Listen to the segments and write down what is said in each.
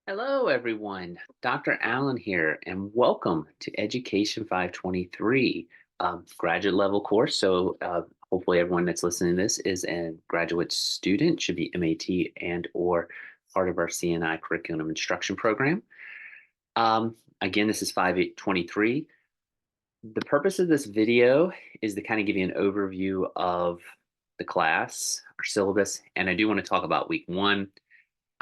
Hello, everyone. Dr. Allen here, and welcome to Education 523, graduate level course. Hopefully, everyone that's listening to this is a graduate student, should be MAT and or part of our CNI curriculum instruction program. Again, this is 523. The purpose of this video is to kind of give you an overview of the class, our syllabus, and I do want to talk about week one.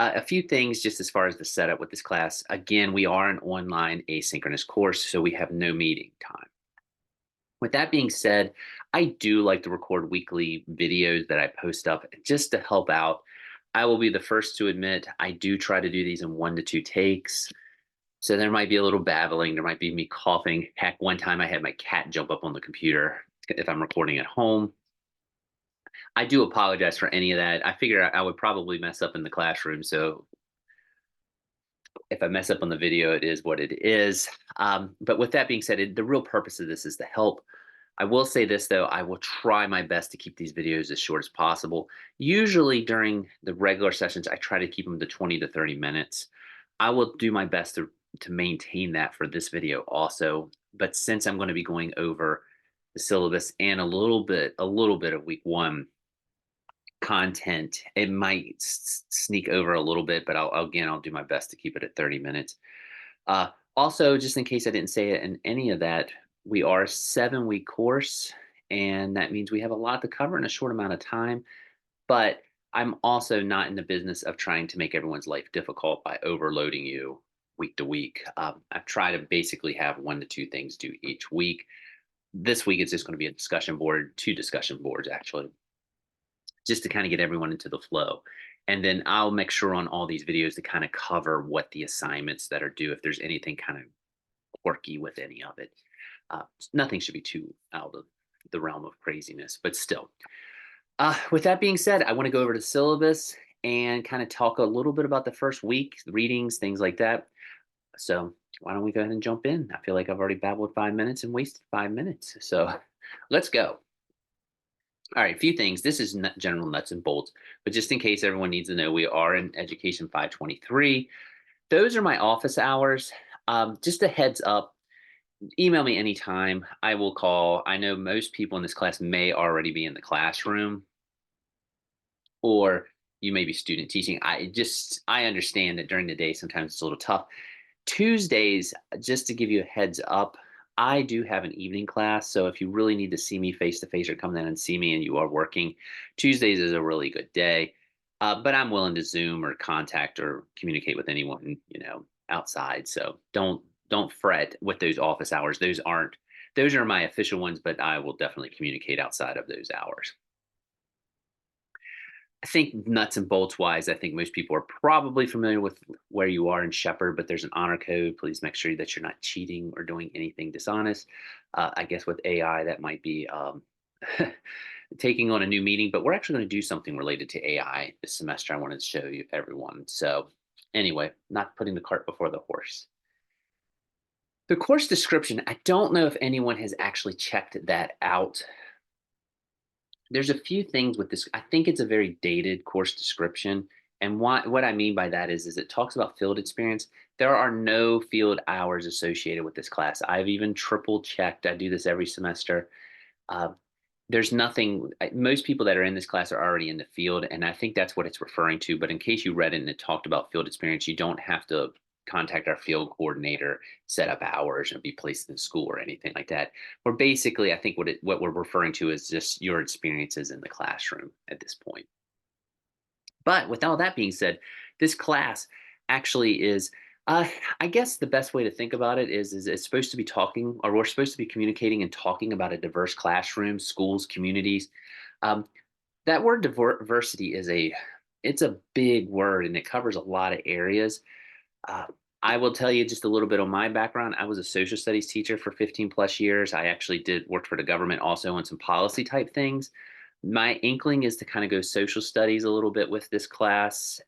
A few things just as far as the setup with this class. Again, we are an online asynchronous course, so we have no meeting time. With that being said, I do like to record weekly videos that I post up just to help out. I will be the first to admit I do try to do these in 1 to 2 takes. So there might be a little babbling, there might be me coughing. Heck, one time I had my cat jump up on the computer if I'm recording at home. I do apologize for any of that. I figure I would probably mess up in the classroom, so if I mess up on the video, it is what it is. But with that being said, the real purpose of this is to help. I will say this though, I will try my best to keep these videos as short as possible. Usually during the regular sessions, I try to keep them to 20 to 30 minutes. I will do my best to maintain that for this video also. But since I'm going to be going over the syllabus and a little bit of week one, content, it might sneak over a little bit, but I'll do my best to keep it at 30 minutes. Also, just in case I didn't say it in any of that, we are a 7-week course, and that means we have a lot to cover in a short amount of time. But I'm also not in the business of trying to make everyone's life difficult by overloading you week to week. I try to basically have 1 to 2 things due each week. This week it's just going to be a discussion board, 2 discussion boards actually, just to kind of get everyone into the flow. And then I'll make sure on all these videos to kind of cover what the assignments that are due, if there's anything kind of quirky with any of it. Nothing should be too out of the realm of craziness, but still. With that being said, I want to go over the syllabus and kind of talk a little bit about the first week, readings, things like that. So why don't we go ahead and jump in? I feel like I've already babbled 5 minutes and wasted 5 minutes. So let's go. All right, a few things. This is general nuts and bolts, but just in case everyone needs to know, we are in Education 523. Those are my office hours. Just a heads up, email me anytime. I will call. I know most people in this class may already be in the classroom, or you may be student teaching. I understand that during the day sometimes it's a little tough. Tuesdays, just to give you a heads up, I do have an evening class. So if you really need to see me face to face or come in and see me and you are working, Tuesdays is a really good day. But I'm willing to Zoom or contact or communicate with anyone, outside. So don't fret with those office hours. Those are my official ones, but I will definitely communicate outside of those hours. I think nuts and bolts wise, I think most people are probably familiar with where you are in Shepherd, but there's an honor code. Please make sure that you're not cheating or doing anything dishonest. I guess with AI, that might be taking on a new meaning, but we're actually going to do something related to AI this semester. I wanted to show you everyone. So, anyway, not putting the cart before the horse. The course description, I don't know if anyone has actually checked that out. There's a few things with this. I think it's a very dated course description. And what I mean by that is it talks about field experience. There are no field hours associated with this class. I've even triple checked. I do this every semester. Uh, there's nothing. Most people that are in this class are already in the field, and I think that's what it's referring to. But in case you read it and it talked about field experience, you don't have to contact our field coordinator, set up hours, and be placed in school or anything like that. We're basically, I think what we're referring to is just your experiences in the classroom at this point. But with all that being said, this class actually is, I guess the best way to think about it is it's supposed to be talking, or we're supposed to be communicating and talking about a diverse classroom, schools, communities. Um, that word diversity it's a big word and it covers a lot of areas. Uh, I will tell you just a little bit on my background. I was a social studies teacher for 15 plus years. I actually did work for the government also on some policy type things. My inkling is to kind of go social studies a little bit with this class.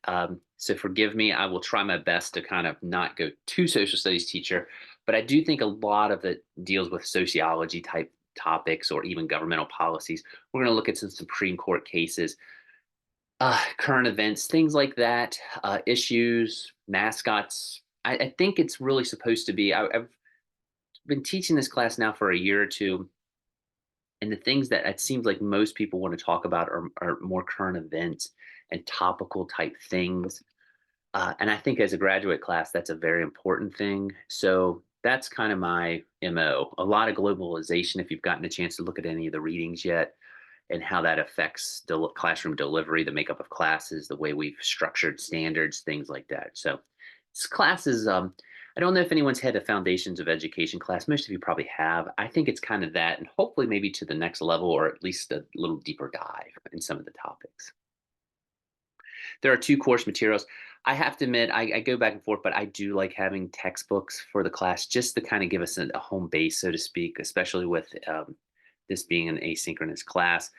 So forgive me. I will try my best to kind of not go too social studies teacher, but I do think a lot of it deals with sociology type topics or even governmental policies. We're going to look at some Supreme Court cases. Current events, things like that, issues, mascots. I think it's really supposed to be. I've been teaching this class now for a year or two, and the things that it seems like most people want to talk about are more current events and topical type things. And I think as a graduate class, that's a very important thing. So that's kind of my MO. A lot of globalization, if you've gotten a chance to look at any of the readings yet, and how that affects classroom delivery, the makeup of classes, the way we've structured standards, things like that. So this class is, I don't know if anyone's had a foundations of education class. Most of you probably have. I think it's kind of that, and hopefully maybe to the next level, or at least a little deeper dive in some of the topics. There are two course materials. I have to admit, I go back and forth, but I do like having textbooks for the class just to kind of give us a home base, so to speak, especially with this being an asynchronous class.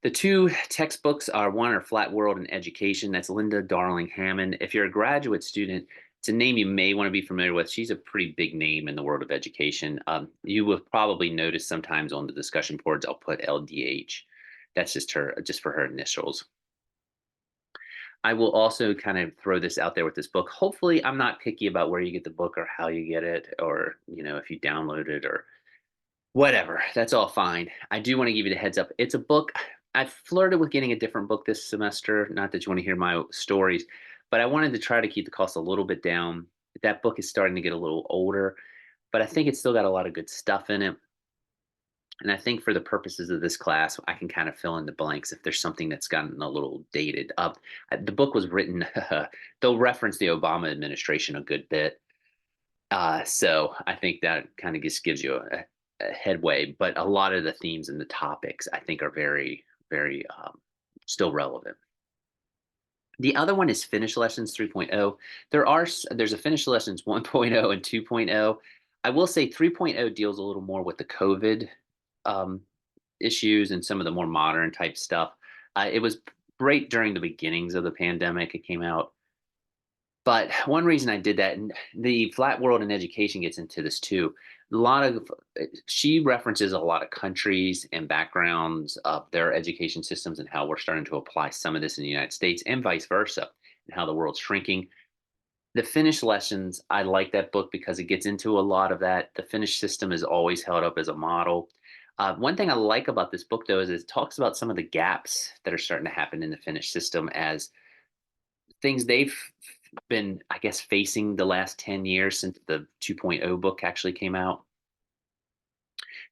The two textbooks are one are Flat World and Education. That's Linda Darling Hammond. If you're a graduate student, it's a name you may want to be familiar with. She's a pretty big name in the world of education. You will probably notice sometimes on the discussion boards, I'll put LDH. That's just her, just for her initials. I will also kind of throw this out there with this book. Hopefully, I'm not picky about where you get the book or how you get it, or if you download it or whatever, that's all fine. I do want to give you the heads up. It's a book. I flirted with getting a different book this semester. Not that you want to hear my stories, but I wanted to try to keep the cost a little bit down. That book is starting to get a little older, but I think it's still got a lot of good stuff in it. And I think for the purposes of this class, I can kind of fill in the blanks if there's something that's gotten a little dated. The book was written, they'll reference the Obama administration a good bit. So I think that kind of just gives you a headway, but a lot of the themes and the topics I think are very, very still relevant. The other one is Finish Lessons 3.0. There's a Finish Lessons 1.0 and 2.0. I will say 3.0 deals a little more with the COVID um, issues and some of the more modern type stuff. It was great during the beginnings of the pandemic. It came out, but one reason I did that, and the Flat World in Education gets into this too. A lot of She references a lot of countries and backgrounds of their education systems and how we're starting to apply some of this in the United States and vice versa, and how the world's shrinking. The Finnish lessons, I like that book because it gets into a lot of that. The Finnish system is always held up as a model. One thing I like about this book, though, is it talks about some of the gaps that are starting to happen in the Finnish system as things they've been, I guess, facing the last 10 years since the 2.0 book actually came out.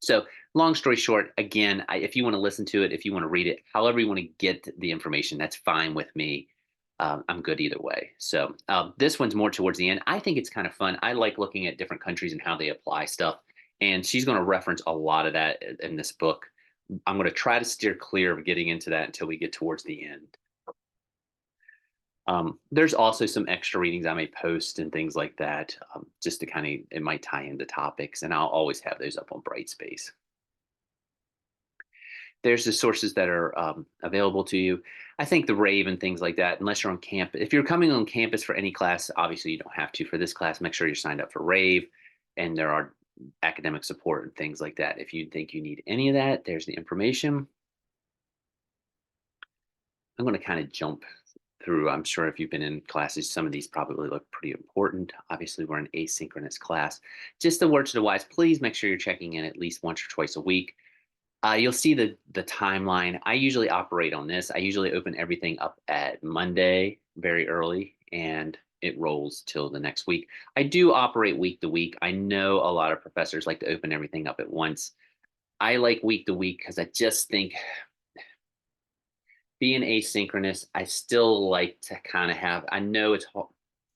So, long story short, again, if you want to listen to it, if you want to read it, however you want to get the information, that's fine with me. I'm good either way. So, this one's more towards the end. I think it's kind of fun. I like looking at different countries and how they apply stuff. And she's going to reference a lot of that in this book. I'm going to try to steer clear of getting into that until we get towards the end. There's also some extra readings I may post and things like that, just to kind of, it might tie into topics, and I'll always have those up on Brightspace. There's the sources that are available to you. I think the Rave and things like that, unless you're on campus. If you're coming on campus for any class, obviously you don't have to. For this class, make sure you're signed up for Rave, and there are academic support and things like that. If you think you need any of that, there's the information. I'm going to kind of jump through. I'm sure if you've been in classes, some of these probably look pretty important. Obviously, we're an asynchronous class. Just a word to the wise, please make sure you're checking in at least once or twice a week. You'll see the timeline. I usually operate on this. I usually open everything up at Monday very early, and it rolls till the next week. I do operate week to week. I know a lot of professors like to open everything up at once. I like week to week because I just think being asynchronous, I still like to kind of have, I know it's hard,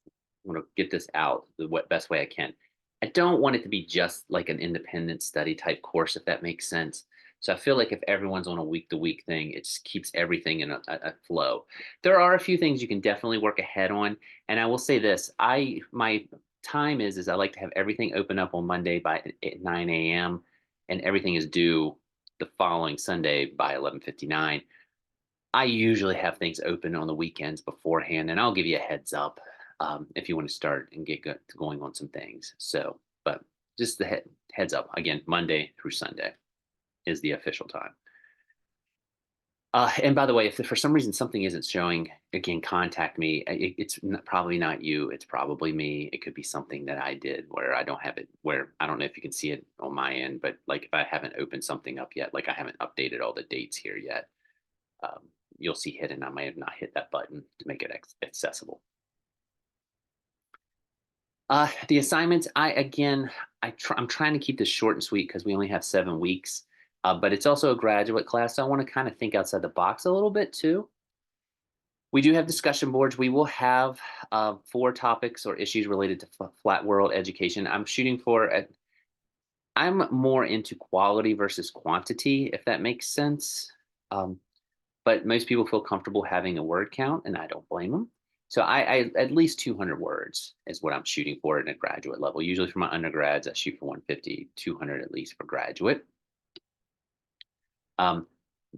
I want to get this out the best way I can. I don't want it to be just like an independent study type course, if that makes sense. So I feel like if everyone's on a week to week thing, it just keeps everything in a flow. There are a few things you can definitely work ahead on. And I will say this, my time is I like to have everything open up on Monday by 9 a.m. and everything is due the following Sunday by 11:59. I usually have things open on the weekends beforehand, and I'll give you a heads up if you want to start and get going on some things. So, but just the heads up again, Monday through Sunday is the official time. And by the way, if for some reason something isn't showing, again, contact me. Probably not you. It's probably me. It could be something that I did where I don't have it, where I don't know if you can see it on my end, but like if I haven't opened something up yet, like I haven't updated all the dates here yet, um, you'll see hidden. I might have not hit that button to make it accessible. The assignments, I'm trying to keep this short and sweet because we only have 7 weeks. But it's also a graduate class, so I want to kind of think outside the box a little bit too. We do have discussion boards. We will have 4 topics or issues related to flat world education. I'm more into quality versus quantity, if that makes sense. Um, but most people feel comfortable having a word count, and I don't blame them. So I at least 200 words is what I'm shooting for at a graduate level. Usually for my undergrads, I shoot for 150, 200 at least for graduate. Um,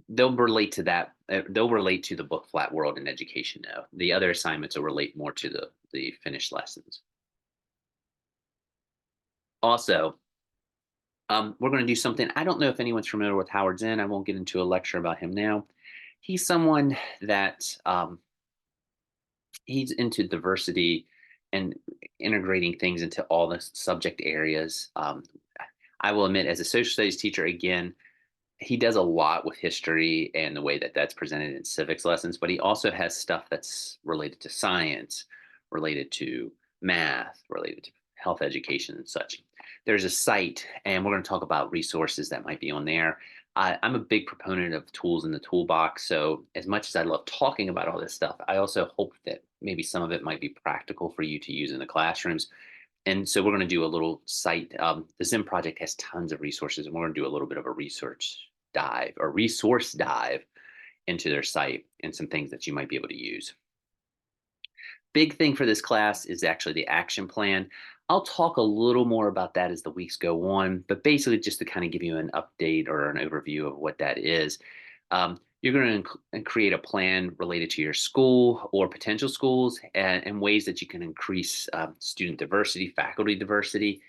they'll relate to that. They'll relate to the book Flat World in Education now. The other assignments will relate more to the finished lessons. Also, we're going to do something. I don't know if anyone's familiar with Howard Zinn. I won't get into a lecture about him now. He's someone that he's into diversity and integrating things into all the subject areas. I will admit, as a social studies teacher, again, he does a lot with history and the way that that's presented in civics lessons, but he also has stuff that's related to science, related to math, related to health education and such. There's a site, and we're going to talk about resources that might be on there. I'm a big proponent of tools in the toolbox. So, as much as I love talking about all this stuff, I also hope that maybe some of it might be practical for you to use in the classrooms. And so, we're going to do a little site. The Zim project has tons of resources, and we're going to do a little bit of a resource dive into their site and some things that you might be able to use. Big thing for this class is actually the action plan. I'll talk a little more about that as the weeks go on, but basically just to kind of give you an update or an overview of what that is. You're going to create a plan related to your school or potential schools and ways that you can increase student diversity, faculty diversity,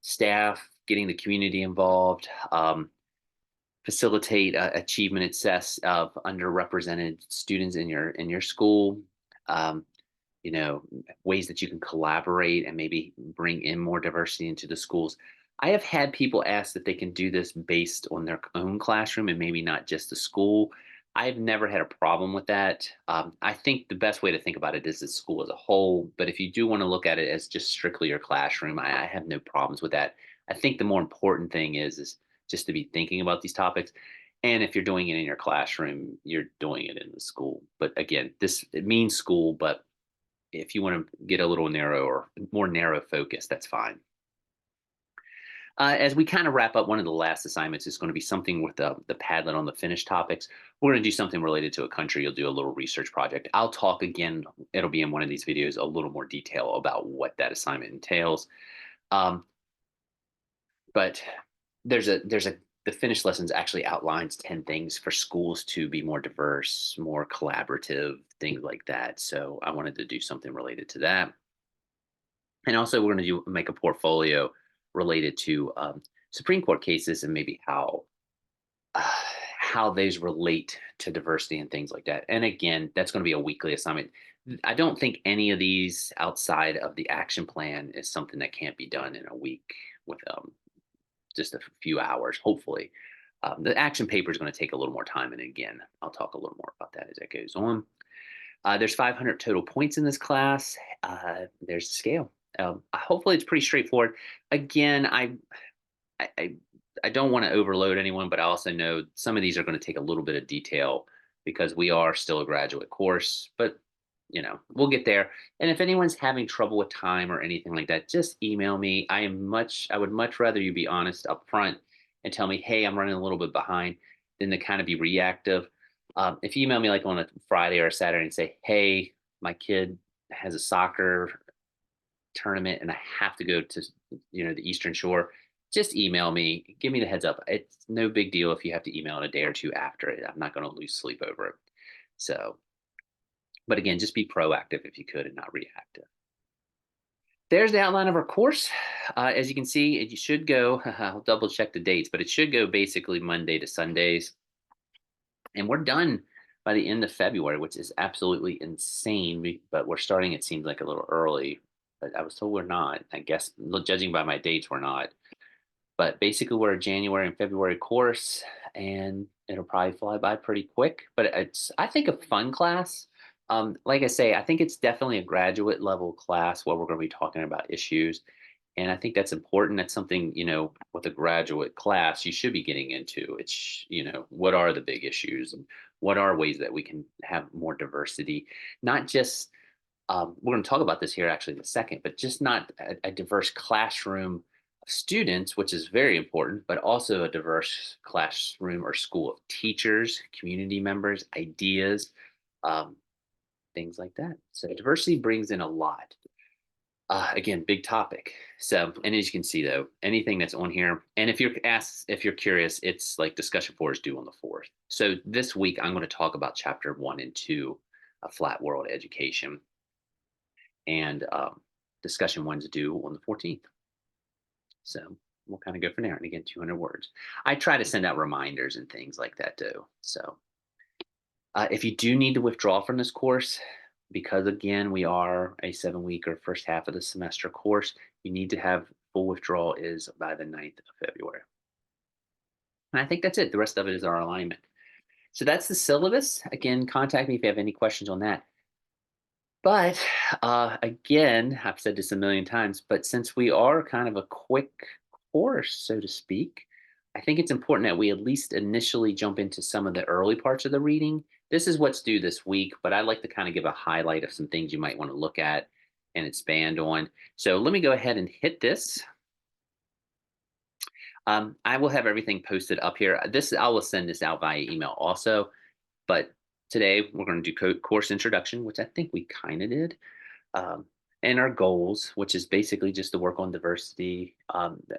staff, getting the community involved, facilitate achievement access of underrepresented students in your school. Um, Ways that you can collaborate and maybe bring in more diversity into the schools. I have had people ask that they can do this based on their own classroom and maybe not just the school. I've never had a problem with that. I think the best way to think about it is the school as a whole. But if you do want to look at it as just strictly your classroom, I have no problems with that. I think the more important thing is just to be thinking about these topics. And if you're doing it in your classroom, you're doing it in the school. But again, it means school, but if you want to get a little narrow or more narrow focus, that's fine. As we kind of wrap up, one of the last assignments is going to be something with the Padlet on the finished topics. We're going to do something related to a country. You'll do a little research project. I'll talk again. It'll be in one of these videos, a little more detail about what that assignment entails. Um, but the finished lessons actually outlines 10 things for schools to be more diverse, more collaborative, things like that. So I wanted to do something related to that. And also, we're going to make a portfolio related to Supreme Court cases and maybe uh, how those relate to diversity and things like that. And again, that's going to be a weekly assignment. I don't think any of these outside of the action plan is something that can't be done in a week with just a few hours, hopefully. The action paper is going to take a little more time. And again, I'll talk a little more about that as it goes on. There's 500 total points in this class. There's the scale. Hopefully, it's pretty straightforward. Again, I, I, I don't want to overload anyone, but I also know some of these are going to take a little bit of detail because we are still a graduate course, but we'll get there. And if anyone's having trouble with time or anything like that, just email me. I would much rather you be honest up front and tell me, hey, I'm running a little bit behind than to kind of be reactive. If you email me like on a Friday or a Saturday and say, hey, my kid has a soccer tournament and I have to go to the Eastern Shore, just email me. Give me the heads up. It's no big deal if you have to email in a day or two after it. I'm not going to lose sleep over it. So, but again, just be proactive if you could and not reactive. There's the outline of our course. As you can see, it should go, I'll double check the dates, but it should go basically Monday to Sundays. and we're done by the end of February, which is absolutely insane. But we're starting. It seems like a little early, but I was told we're not. I guess judging by my dates, we're not. But basically, we're a January and February course, and it'll probably fly by pretty quick. But it's, I think, a fun class. Like I say, I think it's definitely a graduate level class where we're going to be talking about issues, and I think that's important. That's something, with a graduate class you should be getting into. It's, what are the big issues, and what are ways that we can have more diversity, not just we're going to talk about this here actually in a second, but just not a diverse classroom of students, which is very important, but also a diverse classroom or school of teachers, community members, ideas, um, things like that. So diversity brings in a lot. Again, big topic. So, and as you can see, though, anything that's on here, and if you're curious, it's like discussion four is due on the 4th. So this week, I'm going to talk about chapter 1 and 2 of Flat World Education, and discussion one's due on the 14th. So we'll kind of go from there. And again, 200 words. I try to send out reminders and things like that too. So if you do need to withdraw from this course, because again, we are a 7 week or first half of the semester course, you need to have full withdrawal is by the 9th of February. And I think that's it. The rest of it is our alignment. So that's the syllabus. Again, contact me if you have any questions on that. But again, I've said this a million times, but since we are kind of a quick course, so to speak, I think it's important that we at least initially jump into some of the early parts of the reading. This is what's due this week, but I'd like to kind of give a highlight of some things you might want to look at and expand on. So let me go ahead and hit this. I will have everything posted up here. I will send this out via email also, but today we're going to do course introduction, which I think we kind of did, um, and our goals, which is basically just to work on diversity,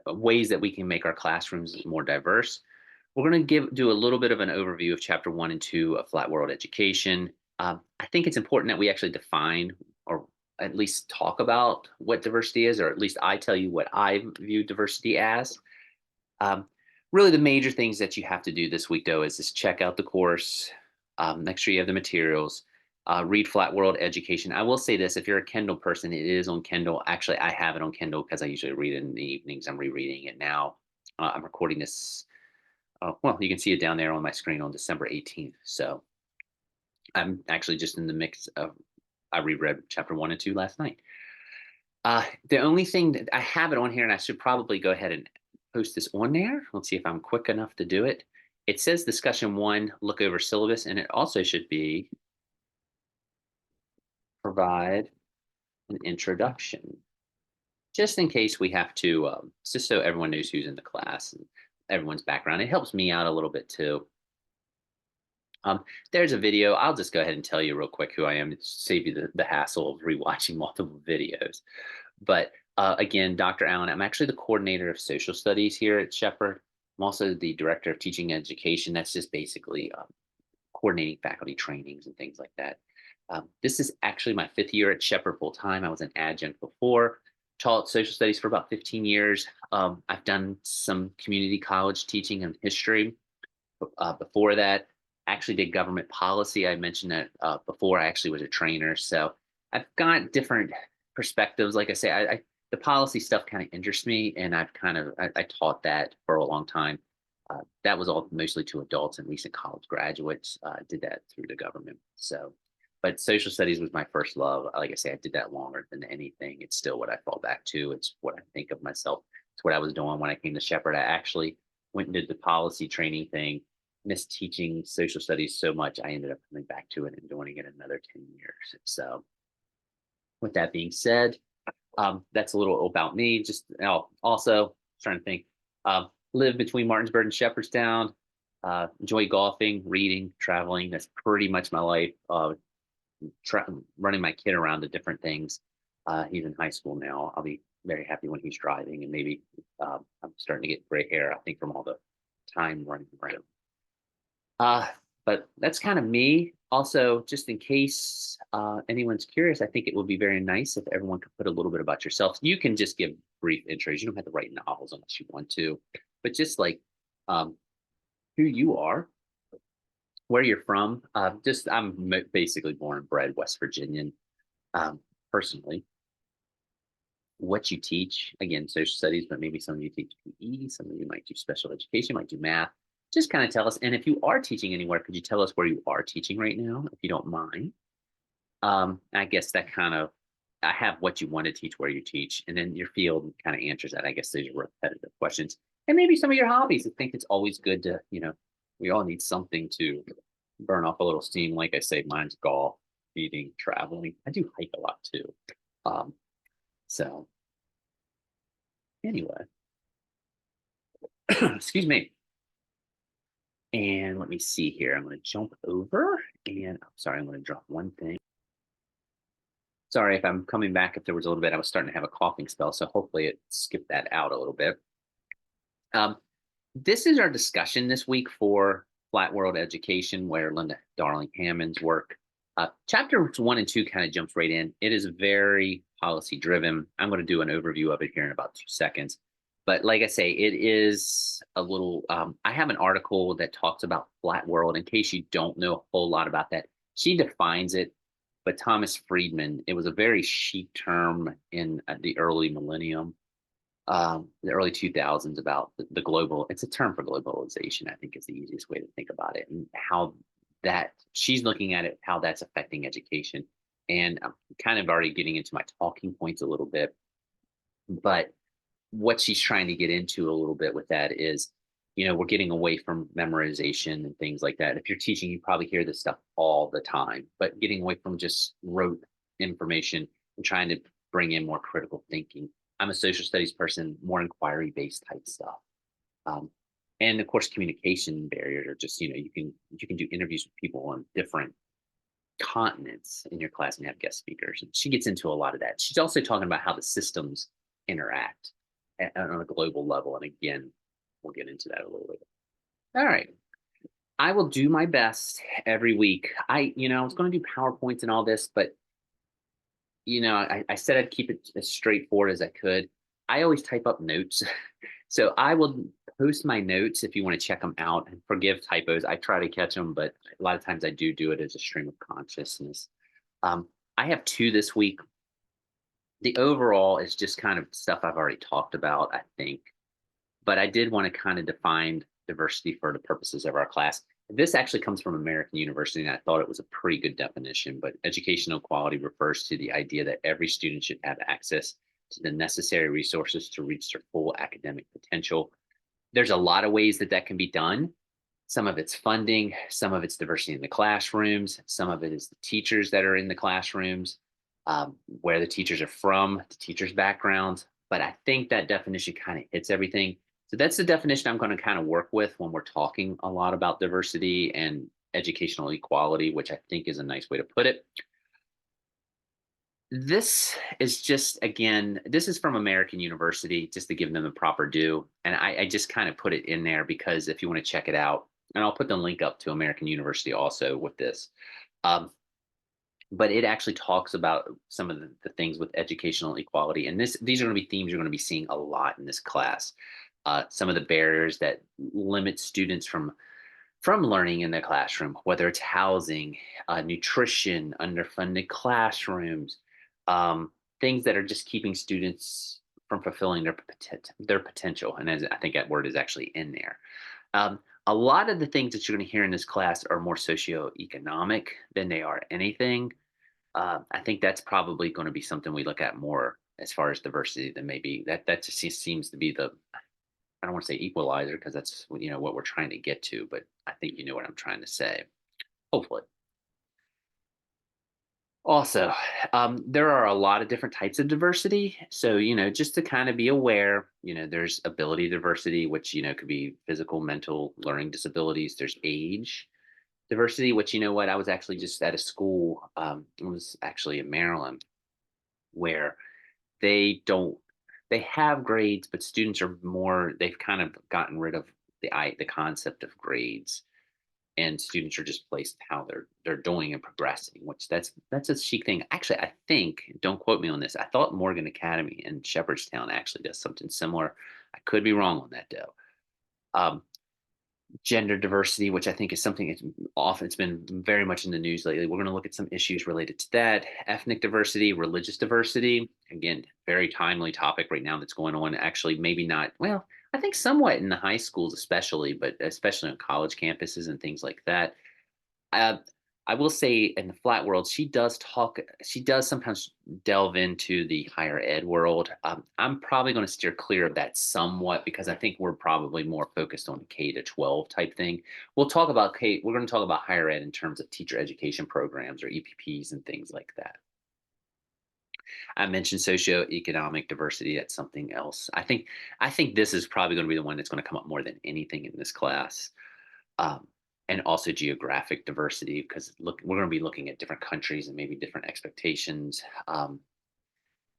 ways that we can make our classrooms more diverse. We're going to do a little bit of an overview of chapter 1 and 2 of Flat World Education. I think it's important that we actually define or at least talk about what diversity is, or at least I tell you what I view diversity as. Really, the major things that you have to do this week, though, is just check out the course. Make sure you have the materials. Read Flat World Education. I will say this: if you're a Kindle person, it is on Kindle. Actually, I have it on Kindle because I usually read it in the evenings. I'm rereading it now. I'm recording this. Well, you can see it down there on my screen on December 18th. So I'm actually just in the mix of. I reread chapter 1 and 2 last night. The only thing that I have it on here, and I should probably go ahead and post this on there. Let's see if I'm quick enough to do it. It says discussion 1, look over syllabus, and it also should be provide an introduction, just in case we have to, just so everyone knows who's in the class and everyone's background. It helps me out a little bit too. There's a video. I'll just go ahead and tell you real quick who I am to save you the hassle of rewatching multiple videos. But again, Dr. Allen, I'm actually the coordinator of social studies here at Shepherd. I'm also the director of teaching and education. That's just basically coordinating faculty trainings and things like that. This is actually my 5th year at Shepherd full time. I was an adjunct before, taught social studies for about 15 years. I've done some community college teaching and history. Before that, I actually did government policy. I mentioned that before. I actually was a trainer. So I've got different perspectives. Like I say, the policy stuff kind of interests me, and I taught that for a long time. That was all mostly to adults and recent college graduates. Did that through the government. So, but social studies was my first love. Like I say, I did that longer than anything. It's still what I fall back to. It's what I think of myself. It's what I was doing when I came to Shepherd. I actually went and did the policy training thing. Missed teaching social studies so much, I ended up coming back to it and doing it another 10 years. So, with that being said, that's a little about me. Just also trying to think. Live between Martinsburg and Shepherdstown. Enjoy golfing, reading, traveling. That's pretty much my life. Running my kid around to different things. He's in high school now. I'll be very happy when he's driving, and maybe I'm starting to get gray hair. I think from all the time running around. But that's kind of me. Also, just in case anyone's curious, I think it would be very nice if everyone could put a little bit about yourself. You can just give brief intros. You don't have to write novels unless you want to, but just like who you are, where you're from. Just basically born and bred West Virginian. Um, Personally, what you teach, again, social studies, but maybe some of you teach PE, some of you might do special education, might do math. Just kind of tell us. And if you are teaching anywhere, could you tell us where you are teaching right now, if you don't mind? I guess that kind of, I have what you want to teach, where you teach, and then your field kind of answers that. I guess these are repetitive questions. And maybe some of your hobbies. I think it's always good to, we all need something to burn off a little steam. Like I say, mine's golf, eating, traveling. I do hike a lot too. Um, so anyway, excuse me. And let me see here. I'm going to jump over and I'm sorry, I'm going to drop one thing. Sorry if I'm coming back. If there was a little bit, I was starting to have a coughing spell. So hopefully it skipped that out a little bit. Um, this is our discussion this week for Flat World Education, where Linda Darling Hammond's work. Chapters 1 and 2 kind of jumps right in. It is very policy driven. I'm going to do an overview of it here in about 2 seconds. But like I say, it is a little, I have an article that talks about flat world in case you don't know a whole lot about that. She defines it, but Thomas Friedman, it was a very chic term in the early millennium, the early 2000s about the global, it's a term for globalization, I think is the easiest way to think about it, and how that she's looking at it, how that's affecting education. And I'm kind of already getting into my talking points a little bit, but what she's trying to get into a little bit with that is, we're getting away from memorization and things like that. If you're teaching, you probably hear this stuff all the time, but getting away from just rote information and trying to bring in more critical thinking. I'm a social studies person, more inquiry based type stuff. Um, and of course, communication barriers are just, you can do interviews with people on different continents in your class and have guest speakers. And she gets into a lot of that. She's also talking about how the systems interact on a global level. And again, we'll get into that a little later. All right. I will do my best every week. I was going to do PowerPoints and all this, but I said I'd keep it as straightforward as I could. I always type up notes. So I will post my notes if you want to check them out, and forgive typos. I try to catch them, but a lot of times I do it as a stream of consciousness. Um, I have two this week. The overall is just kind of stuff I've already talked about, I think, but I did want to kind of define diversity for the purposes of our class. This actually comes from American University, and I thought it was a pretty good definition. But educational equality refers to the idea that every student should have access to the necessary resources to reach their full academic potential. There's a lot of ways that can be done. Some of it's funding, some of it's diversity in the classrooms, some of it is the teachers that are in the classrooms, where the teachers are from, the teachers' backgrounds. But I think that definition kind of hits everything. So that's the definition I'm going to kind of work with when we're talking a lot about diversity and educational equality, which I think is a nice way to put it. This is just, again, this is from American University, just to give them the proper due. And I just kind of put it in there because if you want to check it out, and I'll put the link up to American University also with this. Um, but it actually talks about some of the things with educational equality. And these are going to be themes you're going to be seeing a lot in this class. Some of the barriers that limit students from learning in the classroom, whether it's housing, nutrition, underfunded classrooms, things that are just keeping students from fulfilling their potential. And as I think that word is actually in there. A lot of the things that you're going to hear in this class are more socioeconomic than they are anything. I think that's probably going to be something we look at more as far as diversity than maybe that just seems to be the, I don't want to say equalizer because that's what we're trying to get to, but I think you know what I'm trying to say. Hopefully. Also, there are a lot of different types of diversity. So, just to kind of be aware, there's ability diversity, which, could be physical, mental, learning disabilities. There's age diversity, which, I was actually just at a school, it was actually in Maryland, where they don't, they have grades, but students are more, they've kind of gotten rid of the concept of grades, and students are just placed how they're doing and progressing, which that's a chic thing. Actually, I think, don't quote me on this, I thought Morgan Academy in Shepherdstown actually does something similar. I could be wrong on that though. Um, gender diversity, which I think is something it's been very much in the news lately. We're going to look at some issues related to that, ethnic diversity, religious diversity. Again, very timely topic right now that's going on. Actually, maybe not, well, I think somewhat in the high schools, especially, but especially on college campuses and things like that. Uh, I will say in the flat world, she does sometimes delve into the higher ed world. I'm probably going to steer clear of that somewhat because I think we're probably more focused on K to 12 type thing. We're going to talk about higher ed in terms of teacher education programs or EPPs and things like that. I mentioned socioeconomic diversity. That's something else. I think this is probably going to be the one that's going to come up more than anything in this class. um, and also geographic diversity because look, we're going to be looking at different countries and maybe different expectations.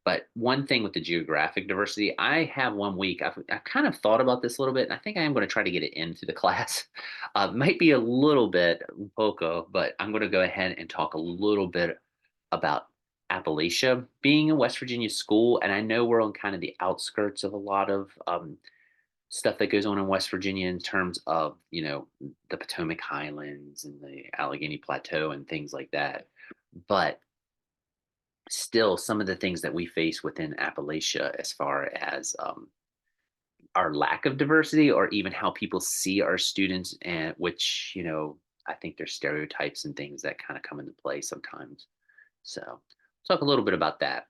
But one thing with the geographic diversity, I have one week. I've kind of thought about this a little bit, and I think I am going to try to get it into the class. Might be a little bit poco, but I'm going to go ahead and talk a little bit about Appalachia being a West Virginia school, and I know we're on kind of the outskirts of a lot of stuff that goes on in West Virginia in terms of, the Potomac Highlands and the Allegheny Plateau and things like that. But still, some of the things that we face within Appalachia, as far as our lack of diversity, or even how people see our students, and which, I think there's stereotypes and things that kind of come into play sometimes. So, talk a little bit about that.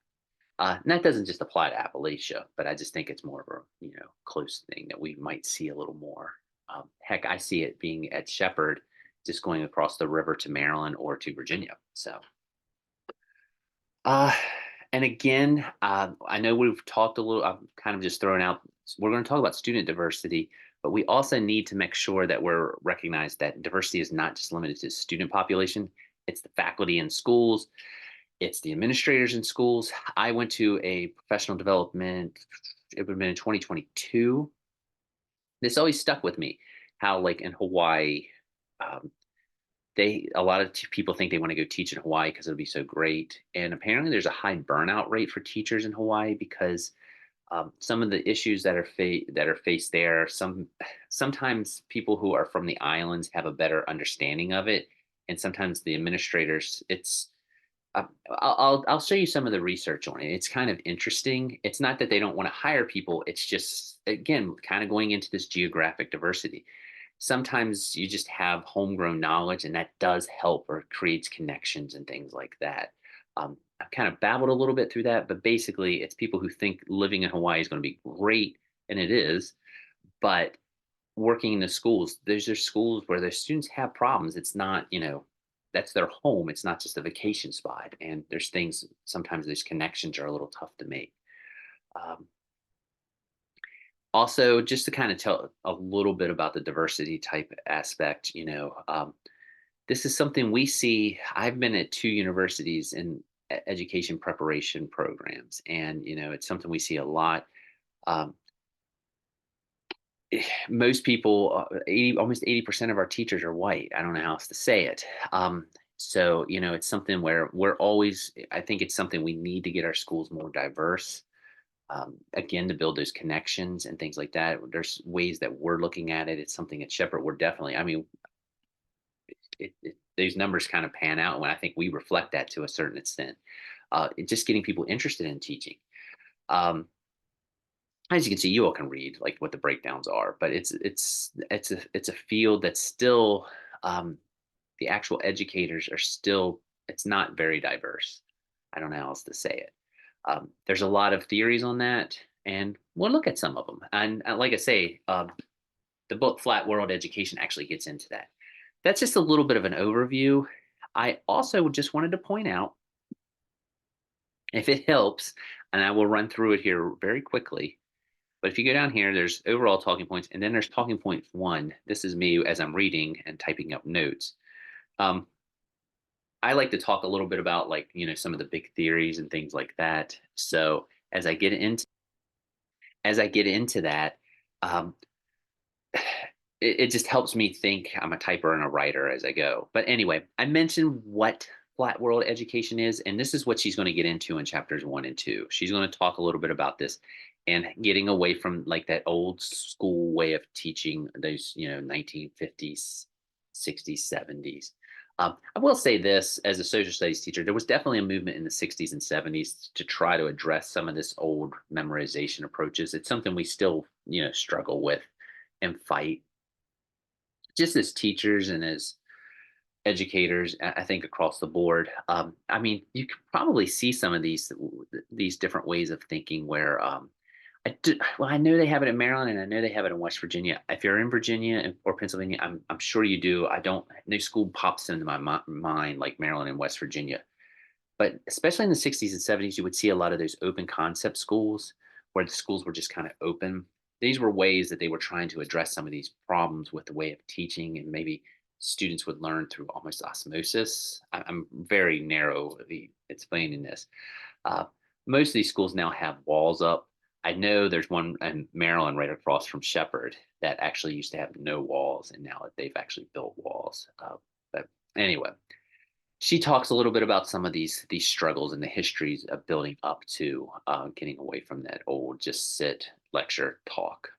And that doesn't just apply to Appalachia, but I just think it's more of a close thing that we might see a little more. Heck, I see it being at Shepherd, just going across the river to Maryland or to Virginia. So, uh, and again, I know we've talked a little. I'm kind of just throwing out. We're going to talk about student diversity, but we also need to make sure that we're recognized that diversity is not just limited to student population. It's the faculty in schools, it's the administrators in schools. I went to a professional development, it would have been in 2022. This always stuck with me how, like in Hawaii, um, a lot of people think they want to go teach in Hawaii because it'll be so great. And apparently, there's a high burnout rate for teachers in Hawaii because some of the issues that are faced there. Sometimes people who are from the islands have a better understanding of it, and sometimes the administrators. I'll show you some of the research on it. It's kind of interesting. It's not that they don't want to hire people. It's just, again, kind of going into this geographic diversity. Sometimes you just have homegrown knowledge, and that does help or creates connections and things like that. I've kind of babbled a little bit through that, but basically, it's people who think living in Hawaii is going to be great, and it is. But working in the schools, there's schools where the students have problems. It's not, that's their home. It's not just a vacation spot. And there's things, sometimes these connections are a little tough to make. Um, Also, just to kind of tell a little bit about the diversity type aspect, this is something we see. I've been at two universities in education preparation programs, and, it's something we see a lot. Um, Most people, 80, almost 80% of our teachers are white. I don't know how else to say it. So, it's something where I think it's something we need to get our schools more diverse. Again, to build those connections and things like that. There's ways that we're looking at it. It's something at Shepherd we're definitely, I mean, these numbers kind of pan out when I think we reflect that to a certain extent. Just getting people interested in teaching. Um, as you can see, you all can read like what the breakdowns are, but it's a field that's still, um, the actual educators are still, it's not very diverse. I don't know how else to say it. There's a lot of theories on that, and we'll look at some of them. And like I say, the book Flat World Education actually gets into that. That's just a little bit of an overview. I also just wanted to point out, if it helps, and I will run through it here very quickly. But if you go down here, there's overall talking points, and then there's talking point one. This is me as I'm reading and typing up notes. Um, I like to talk a little bit about, like, some of the big theories and things like that. So as I get into that, um, it just helps me think. I'm a typer and a writer as I go. But anyway, I mentioned what flat world education is, and this is what she's going to get into in chapters 1 and 2. She's going to talk a little bit about this. and getting away from like that old school way of teaching those, 1950s, 60s, 70s. I will say this as a social studies teacher, there was definitely a movement in the 60s and 70s to try to address some of this old memorization approaches. It's something we still, struggle with and fight just as teachers and as educators, I think across the board. I mean, you could probably see some of these different ways of thinking where well, I know they have it in Maryland and I know they have it in West Virginia. If you're in Virginia or Pennsylvania, I'm sure you do. I don't. No school pops into my mind like Maryland and West Virginia. But especially in the 60s and 70s, you would see a lot of those open concept schools where the schools were just kind of open. These were ways that they were trying to address some of these problems with the way of teaching, and maybe students would learn through almost osmosis. I'm very narrowly explaining this. Uh, Most of these schools now have walls up. I know there's one in Maryland right across from Shepherd that actually used to have no walls, and now they've actually built walls. But anyway, she talks a little bit about some of these struggles and the histories of building up to getting away from that old just sit lecture talk.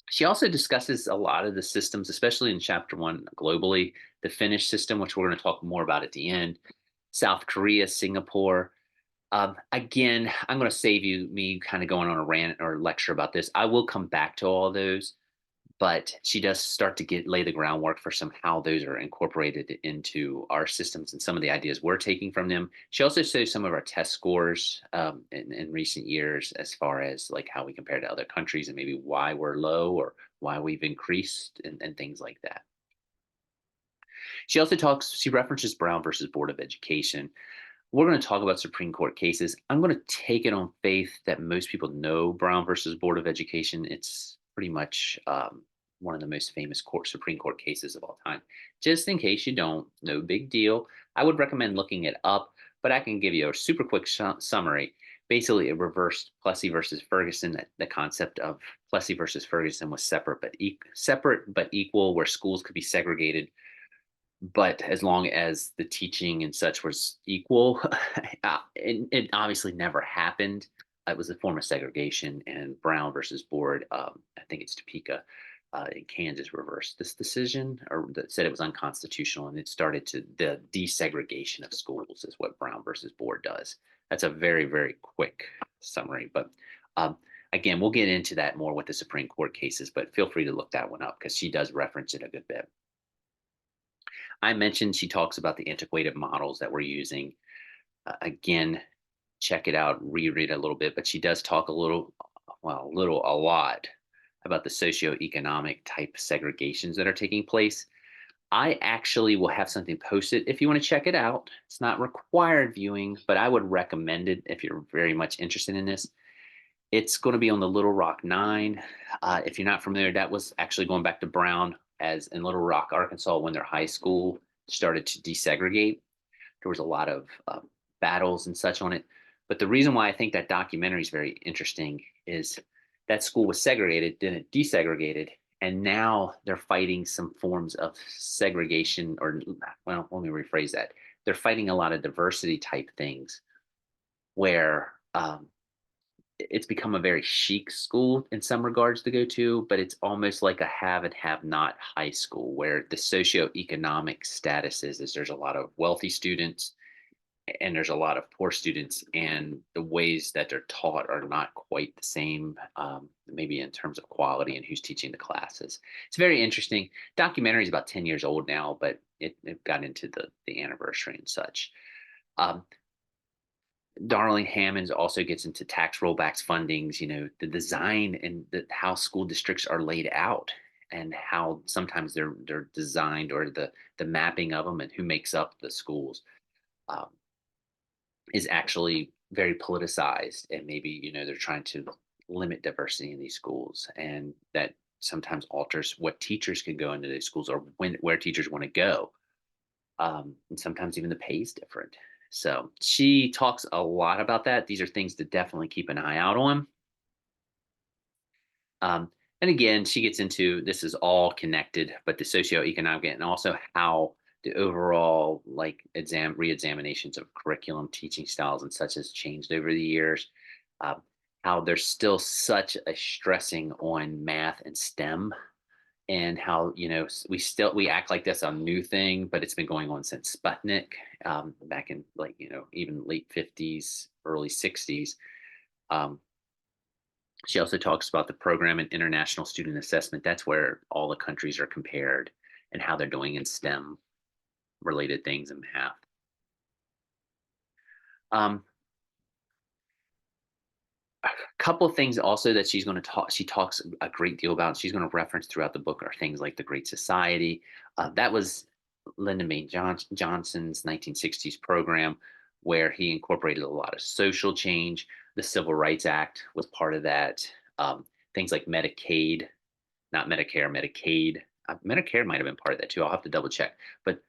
She also discusses a lot of the systems, especially in chapter one globally, the Finnish system, which we're going to talk more about at the end, South Korea, Singapore. Again, I'm going to save you me kind of going on a rant or lecture about this. I will come back to all of those, but she does start to lay the groundwork for some how those are incorporated into our systems and some of the ideas we're taking from them. She also shows some of our test scores in recent years as far as like how we compare to other countries and maybe why we're low or why we've increased and things like that. She references Brown versus Board of Education. We're going to talk about Supreme Court cases. I'm going to take it on faith that most people know Brown versus Board of Education. It's pretty much one of the most famous Supreme Court cases of all time. Just in case you don't, no big deal. I would recommend looking it up, but I can give you a super quick summary. Basically, it reversed Plessy versus Ferguson. That the concept of Plessy versus Ferguson was separate but equal, where schools could be segregated but as long as the teaching and such was equal, it obviously never happened. It was a form of segregation, and Brown versus Board, I think it's Topeka in Kansas, reversed this decision or that said it was unconstitutional, and it started to the desegregation of schools is what Brown versus Board does. That's a very, very quick summary, but um, again, we'll get into that more with the Supreme Court cases, but feel free to look that one up because she does reference it a good bit. I mentioned she talks about the antiquated models that we're using. Again, check it out, reread a little bit, but she does talk a little, well, a lot about the socioeconomic type segregations that are taking place. I actually will have something posted if you want to check it out. It's not required viewing, but I would recommend it if you're very much interested in this. It's going to be on the Little Rock Nine. If you're not familiar, that was actually going back to Brown as in Little Rock, Arkansas, when their high school started to desegregate. There was a lot of battles and such on it. But the reason why I think that documentary is very interesting is that school was segregated, then it desegregated, and now they're fighting some forms of segregation, or, well, let me rephrase that. They're fighting a lot of diversity type things where it's become a very chic school in some regards to go to, but it's almost like a have and have not high school where the socioeconomic status is there's a lot of wealthy students and there's a lot of poor students, and the ways that they're taught are not quite the same, maybe in terms of quality and who's teaching the classes. It's very interesting. Documentary is about 10 years old now, but it got into the anniversary and such. Um, Darling Hammonds also gets into tax rollbacks, fundings, the design and how school districts are laid out and how sometimes they're designed or the mapping of them and who makes up the schools um, is actually very politicized, and maybe they're trying to limit diversity in these schools, and that sometimes alters what teachers can go into these schools or where teachers want to go, and sometimes even the pay is different. So she talks a lot about that. These are things to definitely keep an eye out on. And again, she gets into this is all connected, but the socioeconomic and also how the overall like re-examinations of curriculum, teaching styles, and such has changed over the years. Uh, how there's still such a stressing on math and STEM, and how we act like that's a new thing, but it's been going on since Sputnik, back in, like, even late 50s, early 60s. Um, she also talks about the program and international student assessment. That's where all the countries are compared and how they're doing in STEM related things and math. Um, a couple of things also that she talks a great deal about, she's going to reference throughout the book, are things like the Great Society. That was Lyndon Baines Johnson's 1960s program, where he incorporated a lot of social change. The Civil Rights Act was part of that. Things like Medicaid, not Medicare, Medicaid. Medicare might have been part of that too. I'll have to double check. But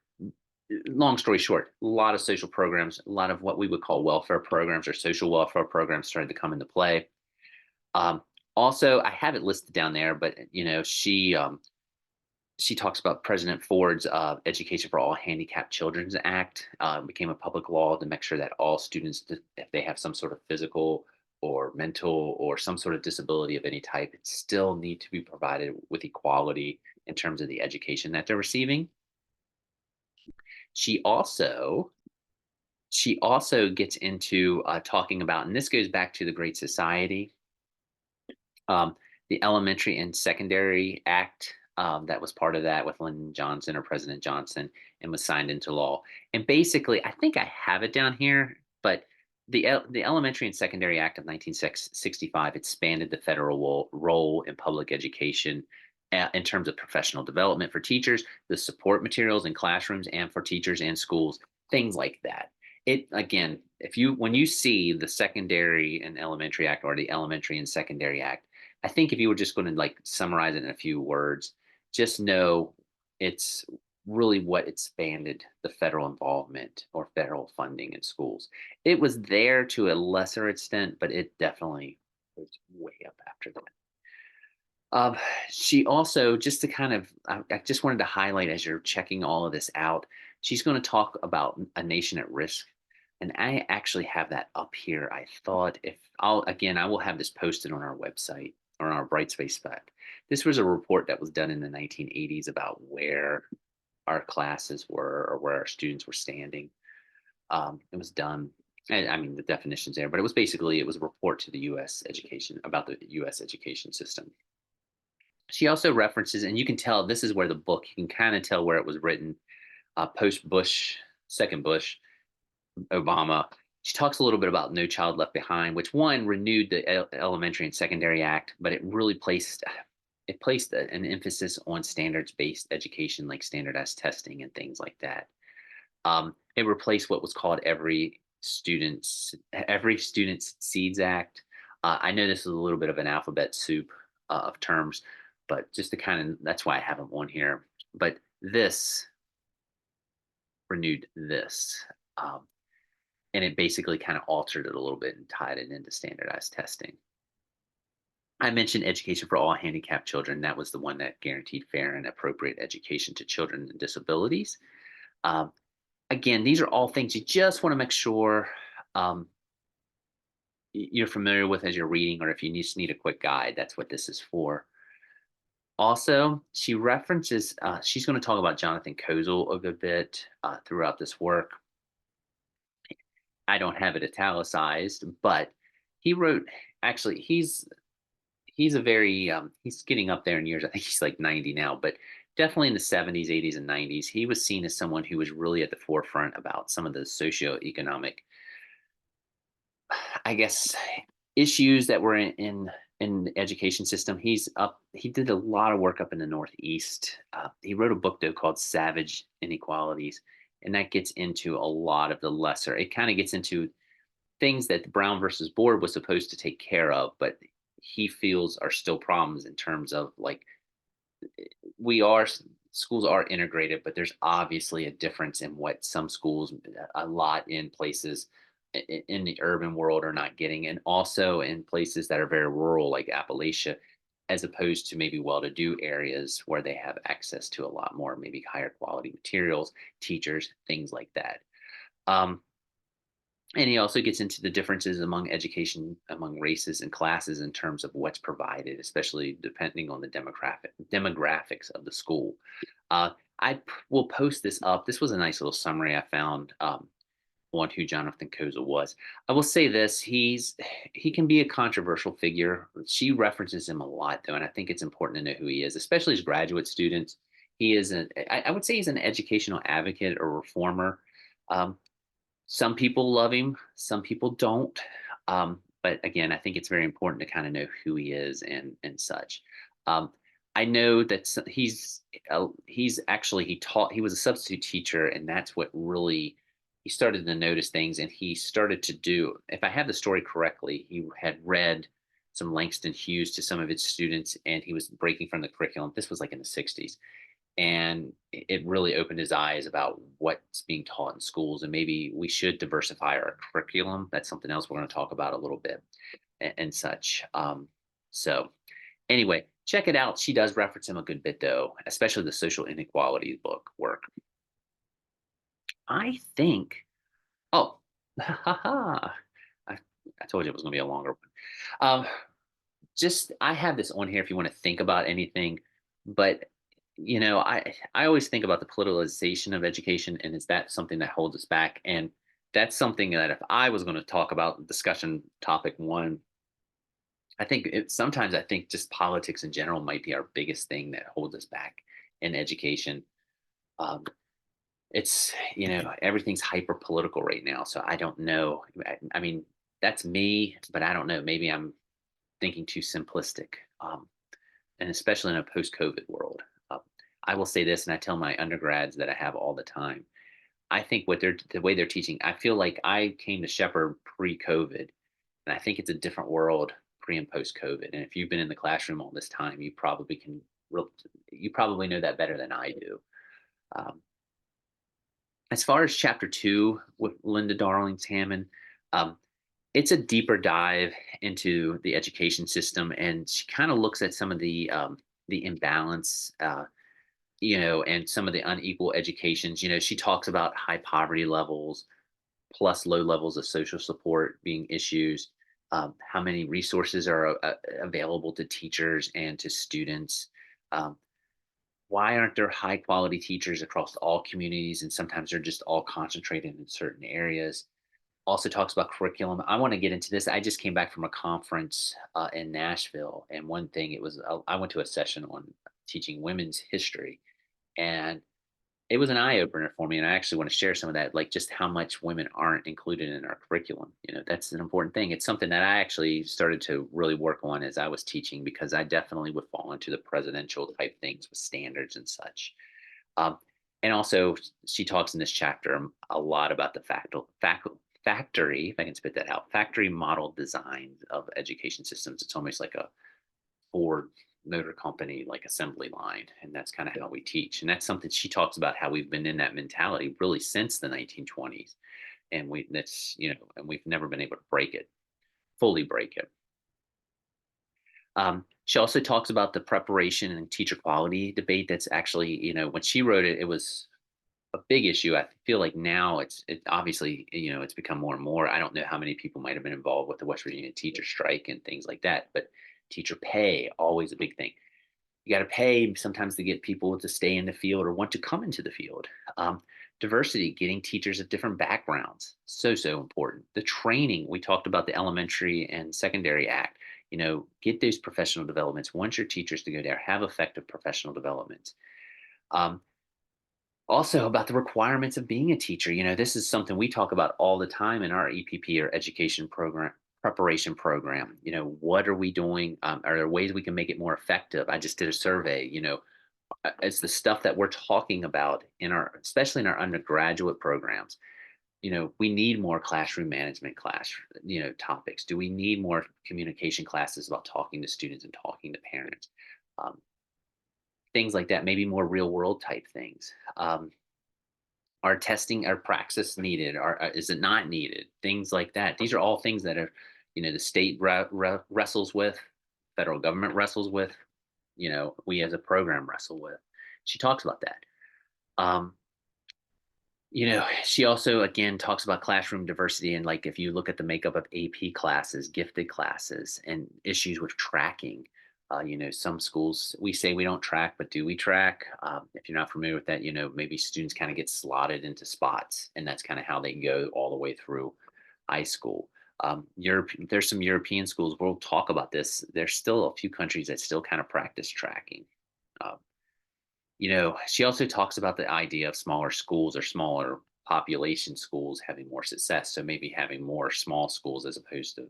long story short, a lot of social programs, a lot of what we would call welfare programs or social welfare programs started to come into play. Um, Also, I have it listed down there, but she talks about President Ford's Education for All Handicapped Children's Act. Became a public law to make sure that all students, if they have some sort of physical or mental or some sort of disability of any type, still need to be provided with equality in terms of the education that they're receiving. She also she also gets into talking about, and this goes back to the Great Society, um, the Elementary and Secondary Act, that was part of that with Lyndon Johnson or President Johnson, and was signed into law. And basically, I think I have it down here, but the Elementary and Secondary Act of 1965 expanded the federal role in public education, in terms of professional development for teachers, the support materials in classrooms and for teachers and schools, things like that. It again, if you when you see the Secondary and Elementary Act or the Elementary and Secondary Act, I think if you were just going to like summarize it in a few words, just know it's really what expanded the federal involvement or federal funding in schools. It was there to a lesser extent, but it definitely was way up after that. Um, she also, just to kind of, I just wanted to highlight as you're checking all of this out, she's going to talk about a nation at risk. And I actually have that up here. I thought, if I'll, again, I will have this posted on our website or on our Brightspace spec. This was a report that was done in the 1980s about where our classes were or where our students were standing. It was done, and I mean, the definition's there, but it was a report to the U.S. education, about the U.S. education system. She also references, and you can tell this is where the book, you can kind of tell where it was written, post Bush, second Bush, Obama. She talks a little bit about No Child Left Behind, which one renewed the Elementary and Secondary Act, but it placed an emphasis on standards-based education, like standardized testing and things like that. It replaced what was called Every Student Succeeds Act. I know this is a little bit of an alphabet soup of terms, but just to kind of, that's why I have them on here. But this renewed this. Um, and it basically kind of altered it a little bit and tied it into standardized testing. I mentioned Education for All Handicapped Children. That was the one that guaranteed fair and appropriate education to children with disabilities. Um, Again, these are all things you just want to make sure um, you're familiar with as you're reading, or if you just need a quick guide, that's what this is for. Also, she's going to talk about Jonathan Kozol a good bit throughout this work. I don't have it italicized, but he wrote, actually, he's a very he's getting up there in years. I think he's like 90 now, but definitely in the 70s, 80s, and 90s, he was seen as someone who was really at the forefront about some of the socioeconomic, I guess, issues that were in the education system. He did a lot of work up in the Northeast. He wrote a book though called Savage Inequalities, and that gets into a lot of the lesser. It kind of gets into things that the Brown versus Board was supposed to take care of, but he feels are still problems in terms of, like, we are schools are integrated, but there's obviously a difference in what some schools, a lot in places in the urban world, are not getting, and also in places that are very rural, like Appalachia, as opposed to maybe well-to-do areas where they have access to a lot more, maybe higher quality materials, teachers, things like that. Um, And he also gets into the differences among education among races and classes in terms of what's provided, especially depending on the demographics of the school. Uh, will post this up. This was a nice little summary I found on who Jonathan Koza was. I will say this: he can be a controversial figure. She references him a lot, though, and I think it's important to know who he is, especially as graduate students. He is I would say he's an educational advocate or reformer. Um, some people love him, some people don't. But again, I think it's very important to kind of know who he is and such. Um, I know that he's actually he was a substitute teacher, and that's what really he started to notice things, and he started to do. If I have the story correctly, he had read some Langston Hughes to some of his students, and he was breaking from the curriculum. This was like in the '60s, and it really opened his eyes about what's being taught in schools, and maybe we should diversify our curriculum. That's something else we're going to talk about a little bit and such. So anyway, check it out. She does reference him a good bit, though, especially the social inequality book work. I think. Oh, I, I told you it was going to be a longer one. Just I have this on here if you want to think about anything, but I always think about the politicalization of education, and is that something that holds us back? And that's something that if I was going to talk about discussion topic one, sometimes I think just politics in general might be our biggest thing that holds us back in education. Um, it's everything's hyper political right now, so I don't know. I mean, that's me, but I don't know. Maybe I'm thinking too simplistic. And especially in a post-COVID world. Uh, I will say this, and I tell my undergrads that I have all the time. I think the way they're teaching, I feel like I came to Shepherd pre-COVID, and I think it's a different world pre and post-COVID. And if you've been in the classroom all this time, you probably know that better than I do. Um, as far as chapter two with Linda Darlings Hammond, um, it's a deeper dive into the education system, and she kind of looks at some of the imbalance, and some of the unequal educations. She talks about high poverty levels plus low levels of social support being issues. How many resources are available to teachers and to students? Um, why aren't there high quality teachers across all communities, and sometimes they're just all concentrated in certain areas? Also talks about curriculum. I want to get into this. I just came back from a conference in Nashville, and one thing I went to a session on teaching women's history, and it was an eye opener for me. And I actually want to share some of that, like just how much women aren't included in our curriculum. That's an important thing. It's something that I actually started to really work on as I was teaching, because I definitely would fall into the presidential type things with standards and such. Um, and also, she talks in this chapter a lot about the factory, if I can spit that out, factory model design of education systems. It's almost like a Ford Motor Company, like assembly line, and that's kind of how we teach. And that's something she talks about, how we've been in that mentality really since the 1920s, and and we've never been able to fully break it. She also talks about the preparation and teacher quality debate. That's actually, when she wrote it, it was a big issue. I feel like now it obviously, it's become more and more. I don't know how many people might have been involved with the West Virginia teacher strike and things like that, but teacher pay, always a big thing. You got to pay sometimes to get people to stay in the field or want to come into the field. Um, Diversity, getting teachers of different backgrounds, so important. The training, we talked about the Elementary and Secondary Act. Get those professional developments. Want your teachers to go there, have effective professional developments. Um, Also about the requirements of being a teacher. This is something we talk about all the time in our EPP, or education program preparation program. What are we doing? Are there ways we can make it more effective? I just did a survey. It's the stuff that we're talking about especially in our undergraduate programs. We need more classroom management topics. Do we need more communication classes about talking to students and talking to parents? Um, Things like that, maybe more real world type things. Are testing or praxis needed, or is it not needed? Things like that. These are all things that are, the state wrestles with, federal government wrestles with, we as a program wrestle with. She talks about that. Um, She also again talks about classroom diversity and like if you look at the makeup of AP classes, gifted classes, and issues with tracking. Some schools we say we don't track, but do we track? If you're not familiar with that, maybe students kind of get slotted into spots, and that's kind of how they go all the way through high school. There's some European schools. We'll talk about this. There's still a few countries that still kind of practice tracking. Uh, she also talks about the idea of smaller schools or smaller population schools having more success. So maybe having more small schools as opposed to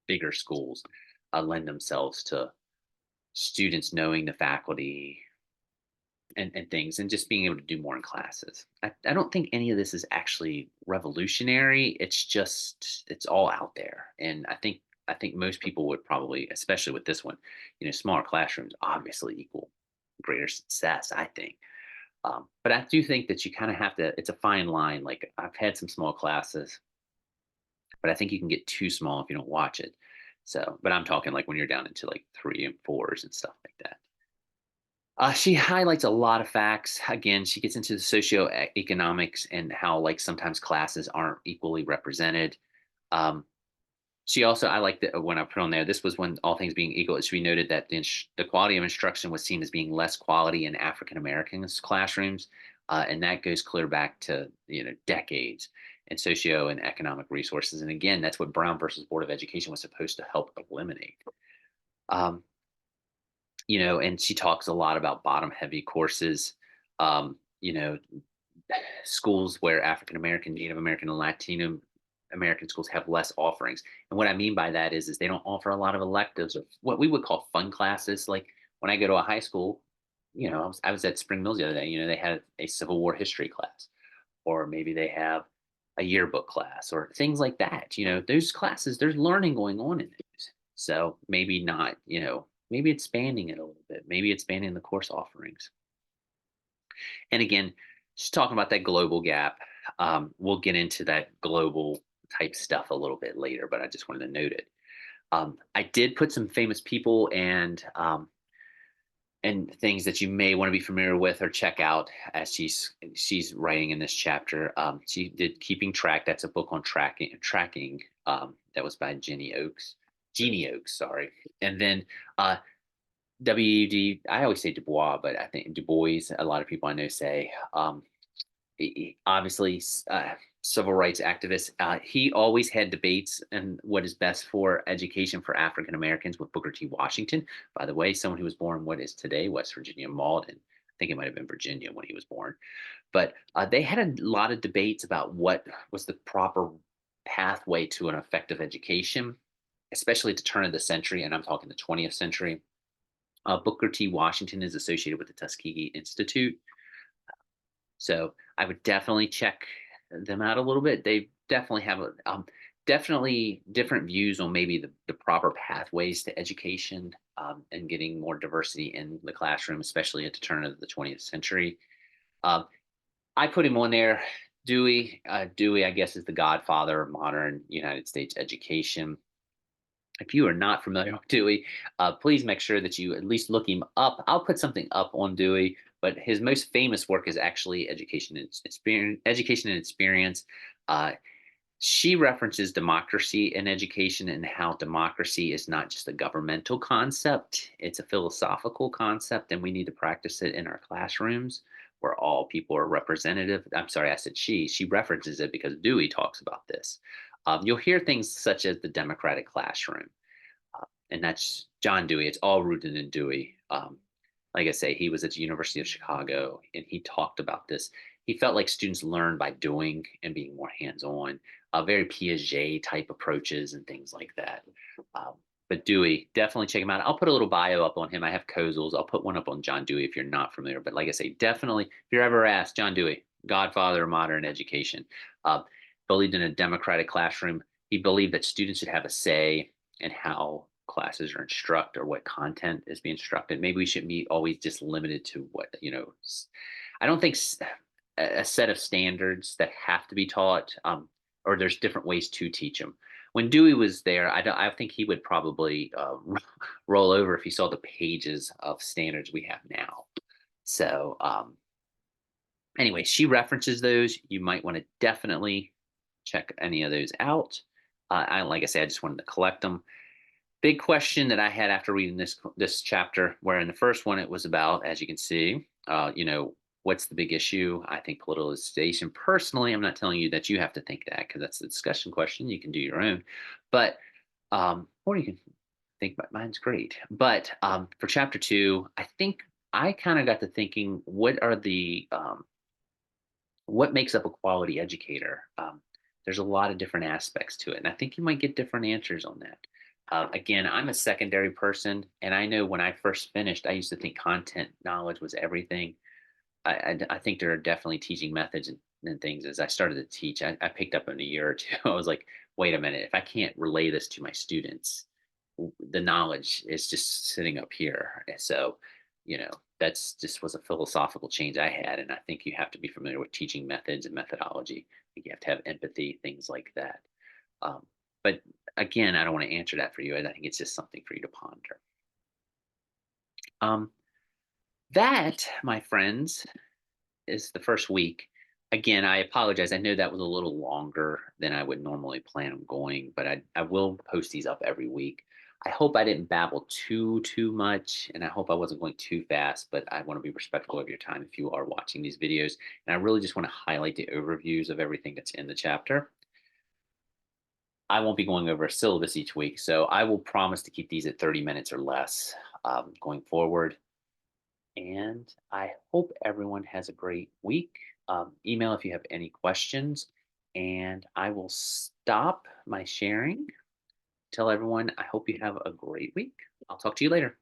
bigger schools lend themselves to students knowing the faculty and things and just being able to do more in classes. I don't think any of this is actually revolutionary. It's all out there. And I think most people would probably, especially with this one, smaller classrooms obviously equal greater success, I think. But I do think that you kind of have to, it's a fine line. Like I've had some small classes, but I think you can get too small if you don't watch it. So, but I'm talking like when you're down into like three and fours and stuff like that. She highlights a lot of facts. Again, she gets into the socioeconomics and how like sometimes classes aren't equally represented. Um, she also, I like that when I put on there, this was when all things being equal, it should be noted that the quality of instruction was seen as being less quality in African Americans classrooms. And that goes clear back to, decades and socio and economic resources. And again, that's what Brown versus Board of Education was supposed to help eliminate. Um, and she talks a lot about bottom heavy courses. Um, you know, Schools where African American, Native American, and Latino American schools have less offerings. And what I mean by that is they don't offer a lot of electives or what we would call fun classes. Like when I go to a high school, I was at Spring Mills the other day. They had a Civil War history class, or maybe they have a yearbook class, or things like that. Those classes, there's learning going on in those. So maybe not. Maybe expanding it a little bit. Maybe expanding the course offerings. And again, just talking about that global gap. We'll get into that global type stuff a little bit later, but I just wanted to note it. I did put some famous people and things that you may want to be familiar with or check out as she's writing in this chapter. She did Keeping Track. That's a book on tracking. That was by Jeannie Oaks, sorry. And then WD, I always say Du Bois, but I think Du Bois, a lot of people I know say, obviously civil rights activist. He always had debates and what is best for education for African Americans with Booker T. Washington. By the way, someone who was born what is today West Virginia, Malden. I think it might have been Virginia when he was born. But they had a lot of debates about what was the proper pathway to an effective education, especially at the turn of the century. And I'm talking the 20th century. Booker T. Washington is associated with the Tuskegee Institute. So I would definitely check them out a little bit. They definitely have definitely different views on maybe the proper pathways to education and getting more diversity in the classroom, especially at the turn of the 20th century. Um, I put him on there. Dewey, I guess, is the godfather of modern United States education. If you are not familiar with Dewey, please make sure that you at least look him up. I'll put something up on Dewey, but his most famous work is actually Education and Experience. Education and Experience. Uh, she references democracy in education and how democracy is not just a governmental concept, it's a philosophical concept, and we need to practice it in our classrooms where all people are representative. I'm sorry, I said she. She references it because Dewey talks about this. You'll hear things such as the democratic classroom, and that's John Dewey. It's all rooted in Dewey. Like I say, he was at the University of Chicago, and he talked about this. He felt like students learn by doing and being more hands-on, very Piaget type approaches and things like that. Um, but Dewey, definitely check him out. I'll put a little bio up on him. I have Kozels. I'll put one up on John Dewey if you're not familiar. But like I say, definitely, if you're ever asked, John Dewey, godfather of modern education, uh, believed in a democratic classroom. He believed that students should have a say in how classes are instructed or what content is being instructed. Maybe we should be always just limited to what, I don't think a set of standards that have to be taught, or there's different ways to teach them. When Dewey was there, I think he would probably roll over if he saw the pages of standards we have now. So, Anyway, she references those. You might want to definitely check any of those out. Like I said, I just wanted to collect them. Big question that I had after reading this chapter, where in the first one it was about, as you can see, what's the big issue? I think politicization. Personally, I'm not telling you that you have to think that because that's the discussion question. You can do your own, but or you can think mine's great. But for chapter two, I think I kind of got to thinking, what makes up a quality educator? There's a lot of different aspects to it, and I think you might get different answers on that. Again, I'm a secondary person, and I know when I first finished, I used to think content knowledge was everything. I think there are definitely teaching methods and things. As I started to teach, I picked up in a year or two. I was like, wait a minute, if I can't relay this to my students, the knowledge is just sitting up here. And so, you know, that's just was a philosophical change I had. And I think you have to be familiar with teaching methods and methodology. I think you have to have empathy, things like that. Um, but again, I don't want to answer that for you. I think it's just something for you to ponder. Um, that, my friends, is the first week. Again, I apologize. I know that was a little longer than I would normally plan on going, but I will post these up every week. I hope I didn't babble too much, and I hope I wasn't going too fast, but I want to be respectful of your time if you are watching these videos. And I really just want to highlight the overviews of everything that's in the chapter. I won't be going over a syllabus each week, so I will promise to keep these at 30 minutes or less going forward. And I hope everyone has a great week. Email if you have any questions, and I will stop my sharing. Tell everyone I hope you have a great week. I'll talk to you later.